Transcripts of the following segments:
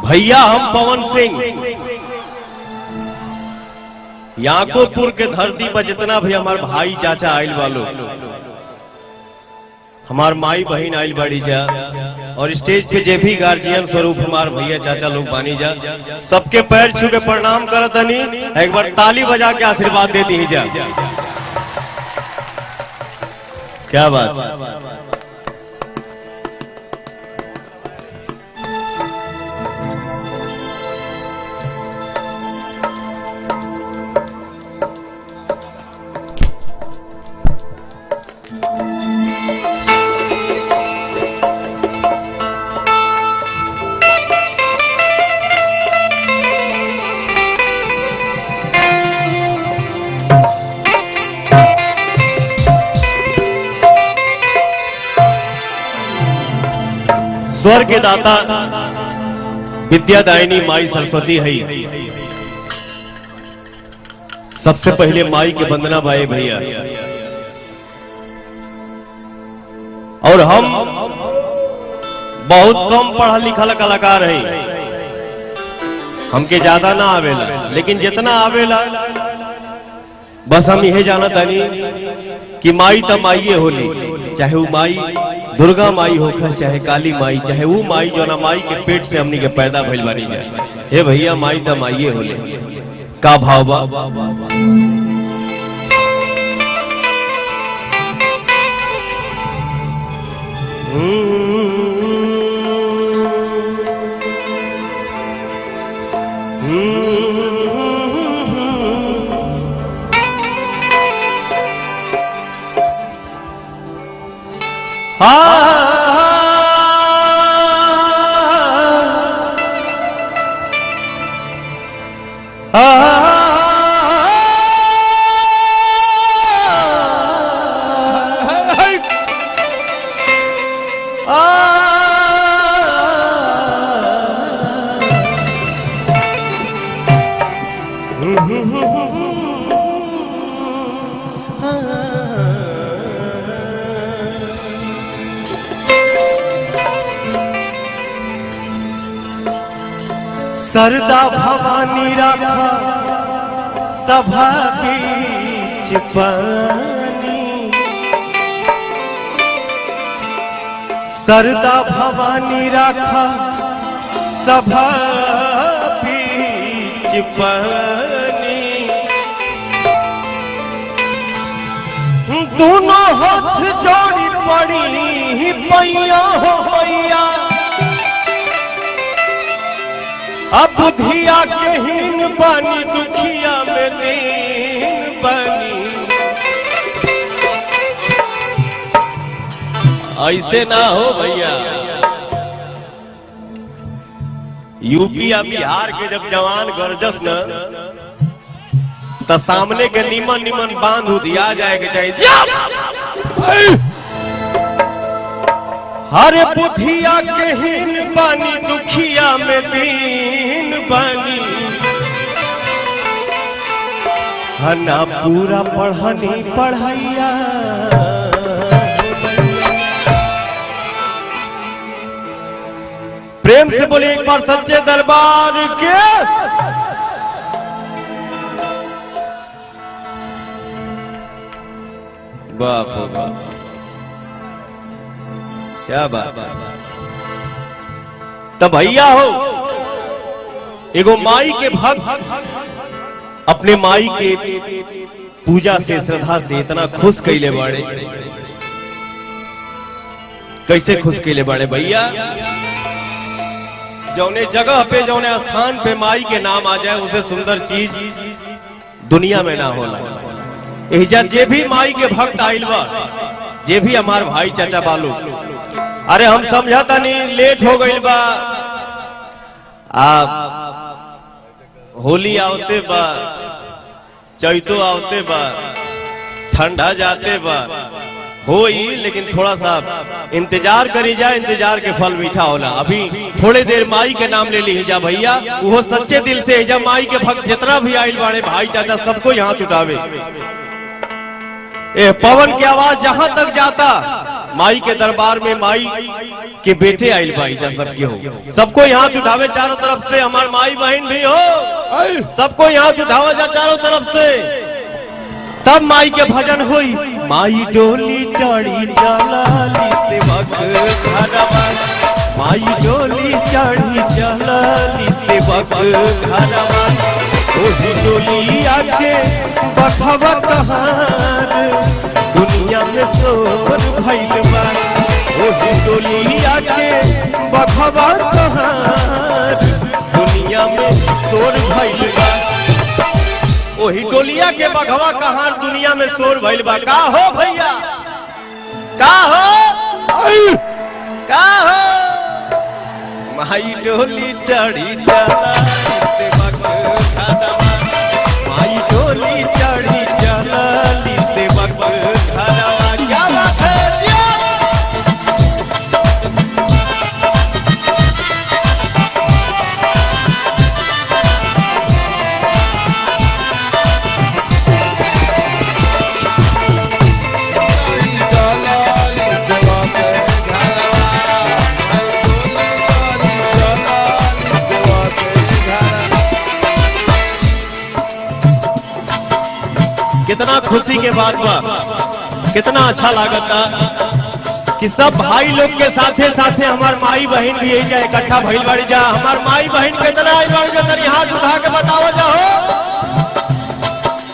भैया हम पवन सिंह याकोपुर के धरती पर जितना भी हमार भाई चाचा आयल वालो, हमार माई बहन आयल बाड़ी जा, और स्टेज पे जे भी गार्जियन स्वरूप हमार भैया चाचा लोग बानी जा, सबके पैर छू के प्रणाम करत हनी। एक बार ताली बजा के आशीर्वाद दे दी जा। क्या बात। स्वर्ग के दाता विद्यादायिनी माई सरस्वती है। सबसे पहले माई के वंदना बाए भैया। और हम बहुत कम पढ़ा लिखल कलाकार है, हमके ज्यादा ना आवेला, लेकिन जितना आवेला बस हम यही जानत हनी कि माई त माईए होली, चाहे वो माई दुर्गा माई होकर, चाहे काली माई, चाहे वो माई जो ना माई के पेट से हमनी के पैदा भइल बानी जाए। हे भैया माई त माईए होले। का भाव बा। सरदा भवानी राखा सभा बीच पानी, सरदा भवानी राखा सभा बीच पानी, दोनों हाथ जोड़ी पड़ी पैया हो मैया, अब बुधिया के हीन बानी, दुखिया में दीन बानी। ऐसे ना हो भैया। यूपी या बिहार के जब जवान गरजस न तो सामने के निमन निमन बांध दिया जाएगा चाहिए। हरे बुधिया के हीन बानी, दुखिया में दीन बानी, हना पूरा पढ़नी पढ़ैया। प्रेम से बोले एक बार सच्चे दरबार के। बाप हो बाप, क्या बात। तब भैया हो एगो माई के भक्त अपने माई के पूजा से श्रद्धा से इतना खुश कैले बाड़े। कैसे खुश कैले बाड़े भैया। जौने जगह पे जौने स्थान पे माई के नाम आ जाए उसे सुंदर चीज दुनिया में ना होला। एहिजा जे भी माई के भक्त आइल बा, जे भी हमार भाई चाचा बालू, अरे हम समझाता नहीं लेट हो गई बा, आप होली आवते बा, चैतो आवते बा, ठंडा जाते बा, होई लेकिन थोड़ा सा इंतजार करी जाए, इंतजार के फल मीठा होला। अभी थोड़े देर माई के नाम ले ली जा भैया, वो सच्चे दिल से जा माई के भक्त जितना भी आइल बाड़े भाई चाचा सबको यहाँ उठावे। ए पवन की आवाज जहां तक जाता माई के दरबार में माई कि बेटे आइल भाई जा सबके हो, सबको हाथ उठावे चारों तरफ से, हमार माई बहन भी हो, सबको हाथ उठावा जा चारों तरफ से। तब माई के भजन हुई, माई डोली चढ़ी चलाली सेवक घरवा, माई डोली चढ़ी चलाली सेवक घरवा, ओही डोली आके बखवा कहार दुनिया में शोर भइल बा, ओही डोली आके बखवा कहार दुनिया में शोर भइल बा, ओही डोलिया के बघवा कहार दुनिया में शोर भइल बा। का हो भैया, का हो, का हो, माई डोली चढ़ी चलाली सेवक घरवा, माई डोली चढ़ी चलाली सेवक घरवा। क्या बात है कितना खुशी के बात बा, कितना अच्छा लागता कि सब भाई लोग के साथे साथे हमार माई बहन भी यही जा इकट्ठा भइल बाड़ी जा। हमार माई बहन कितना आई बाड़ी जा, तनी हाथ उठा के बताओ जाओ।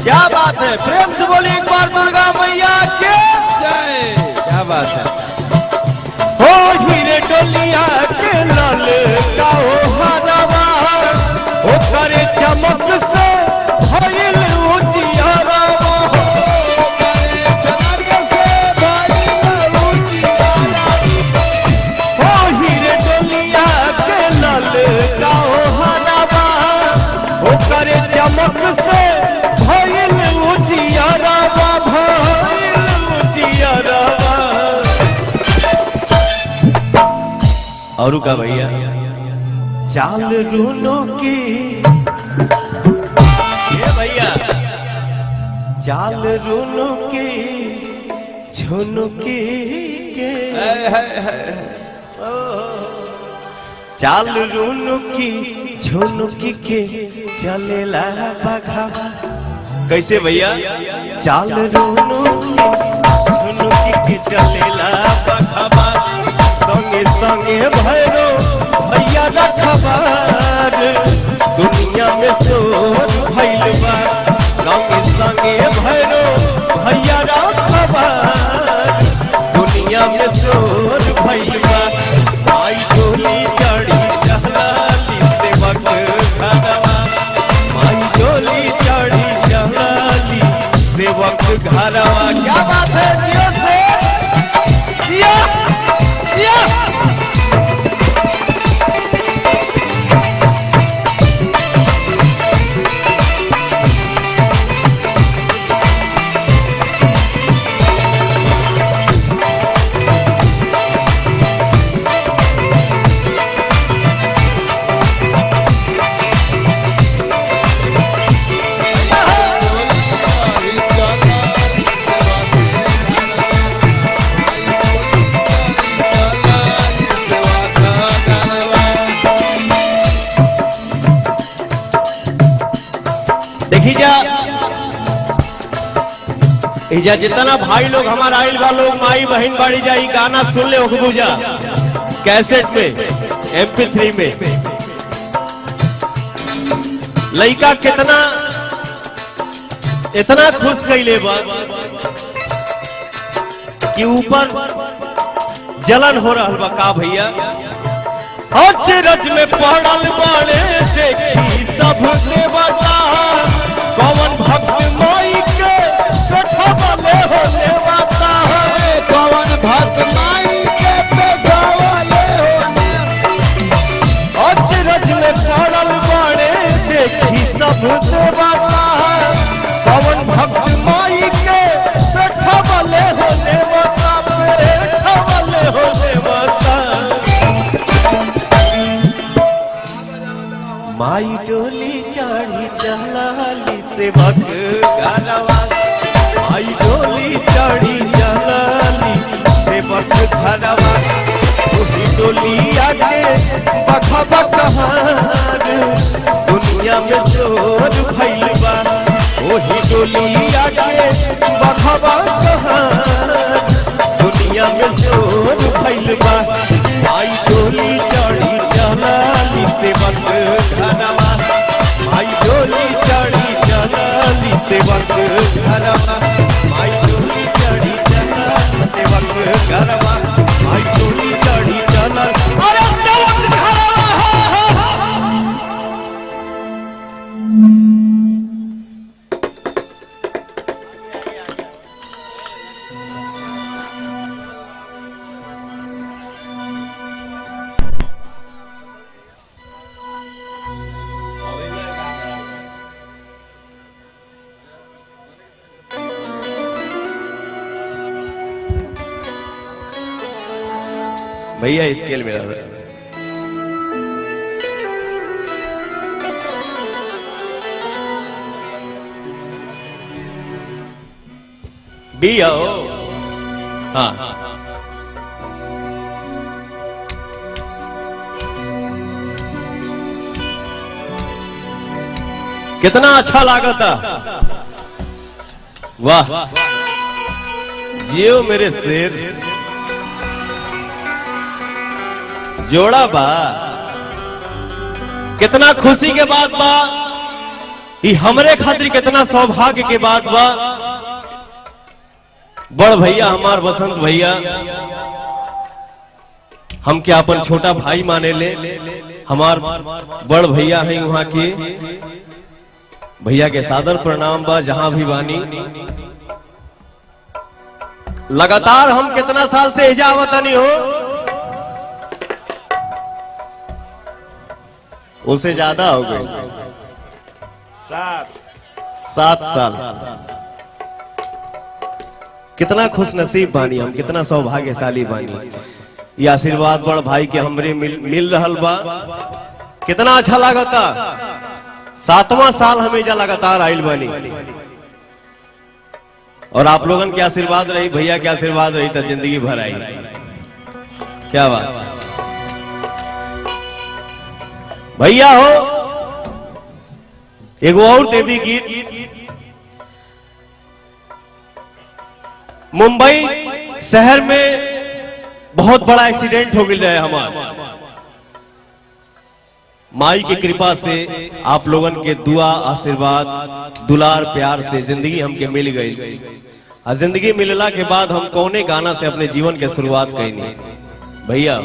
क्या बात है, प्रेम से बोली एक बार दुर्गा मैया के जय। क्या बात है, हो हीरे डोलिया के लाल का हो हरवा, हो करे चमक से भइल उजियारा, करे चमक से भइल उजियारा, भइल उजियारा। और का भैया चाल रूनो की, ये भैया चाल रूनो की झुनुकी के, चाल रूनुकी झुनुकी के चलेला बघा। कैसे भैया, चाल रूनुकी झुनुकी के चलेला बघा, संगे संगे भैरो भैया रखबार दुनिया में शोर भइल बा, संगे संगे भैरो भैया रखबार दुनिया में शोर भइल बा। माई डोली चढ़ी चलाली सेवक घरवा, माई डोली चढ़ी चलाली सेवक घरवा। क्या बात है, जियो से जियो, जियो। इजा जितना भाई लोग हमारा आइल बा लोग माई बहन बाड़ी जा, गाना सुन ले ओखबूजा कैसेट में MP3 में। लड़का कितना इतना खुश कैले बा कि ऊपर जलन हो रहा बा। का भैया अचरज में पड़ल बाड़े देखी सब देवता, कौन भक्त माई के पेठवले हो देवता, कौन भक्त माई के पेठवले हो। अचरज में पड़ल बाड़े देखी सब देवता, कौन भक्त माई के पेठवले हो देवता, पेठवले हो देवता। माई डोली चढ़ी चलाली सेवक घरवा, माई डोली चढ़ी चलाली सेवक घरवा, डोलिया के बखबा कहार दुनिया में शोर भइल बा वही डोलिया के बखबा कहार दुनिया में शोर भइल बा आई डोली चढ़ी चलाली सेवक घरवा आई डोली चढ़ी चलाली सेवक घरवा आई डोली चढ़ी चलाली सेवक घरवा आई डोली चढ़ी चला अरे सेवक घरवा भैया स्केल में रहा बी आओ हाँ कितना अच्छा लागता वाह जियो मेरे शेर जोड़ा बा कितना खुशी के बात बा ये हमरे खातिर कितना सौभाग्य के बात बा बड़ भैया हमार बसंत भैया हम क्या अपन छोटा भाई माने ले हमार बड़ भैया हैं वहां के भैया के सादर प्रणाम बा जहां भी बानी लगातार हम कितना साल से इजावत नहीं हो उसे ज्यादा हो गए 7 साल कितना खुश नसीब बानी हम कितना सौभाग्यशाली बानी ये आशीर्वाद बड़ भाई के हमरे मिल रहल बा कितना अच्छा लागता 7वां साल हमेशा लगातार आइल बानी और आप लोगन के आशीर्वाद रही भैया के आशीर्वाद रही तो जिंदगी भर आई क्या बात भैया हो एगो और देवी गीत मुंबई शहर में बहुत बड़ा एक्सीडेंट हो गया है हमारा माई की कृपा से आप लोगन के दुआ आशीर्वाद दुलार प्यार से जिंदगी हमके मिल गई और जिंदगी मिलला के बाद हम कौने गाना से अपने जीवन के शुरुआत कईनी भैया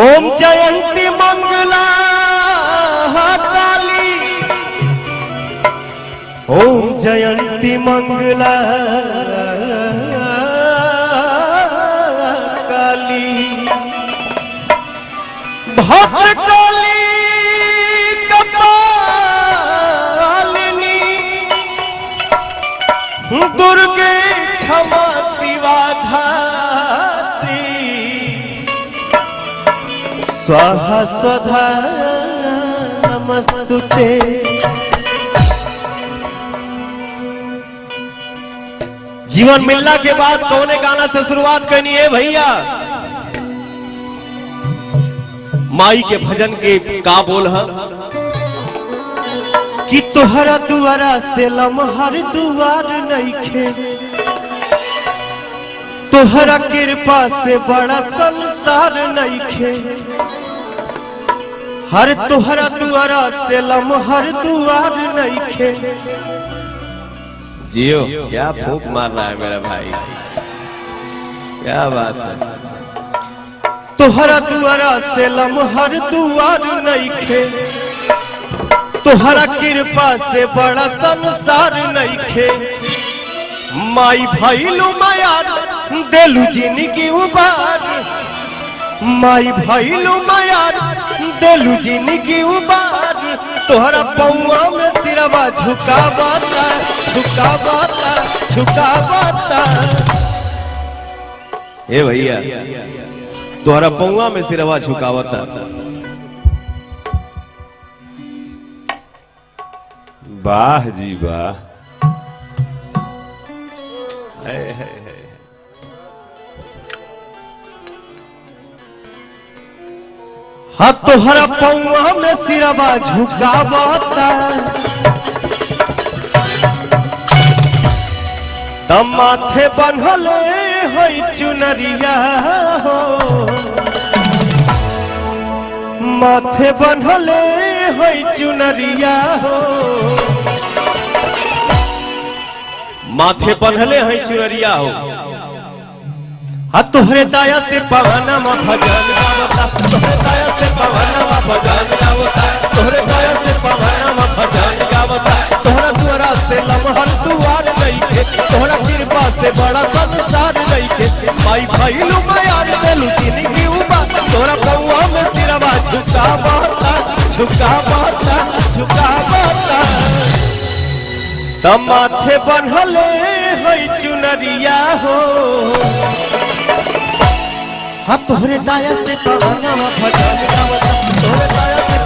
ओम जयंती मंगला काली ओम जयंती मंगला काली भद्रकाली कपालिनी दुर्गे क्षमा शिवा धात्री स्वाहा स्वधा नमस्तुते जीवन मिलना के बाद कौने गाना से शुरुआत करनी है भैया माई के भजन के का बोल है कि तोहरा दुआरा से लमहर दुआर नइखे तोहरा कृपा से बड़ा संसार नइखे हर तोहरा दुआरा से लमहर दुआर नइखे जियो क्या फूंक मार रहा है मेरा भाई क्या बात है तोहरा दुआरा से लमहर दुआर नइखे तोहरा कृपा से बड़ा संसार नइखे माई भइलू माया देलू जिंदगी उबार माई भइलू माया देलू जिंदगी उबार तोहरा पौआ में सिरवा झुकावता झुकावता झुकावता ए भैया तोहरा पौआ में सिरवा झुकावता वाह जी वाह हाँ तोहरा पौआ में सिरवा झुकावता तब माथे बंधले होई चुनरिया हो माथे बंधले होई चुनरिया हो माथे बंधले होई चुनरिया हो हाँ तोहरे दाया से पवना मा भजन गावता तोहरे दाया से पवना मा भजन गावता तोहरे दाया से पवना मा भजन गावता तोहरा द्वारा से लमहर दुआर लईके तोहरा कृपा से बड़ा संसार लईके माई भइलू मायार देलू जिंदगी उबा तोहरा पौआ में सिरवा झुकावता झुकावता झुकावता तब माथे बंधले होई चुनरिया हो हाँ तोहरे दाया से पवना मा भजन गावता तोहरे दाया से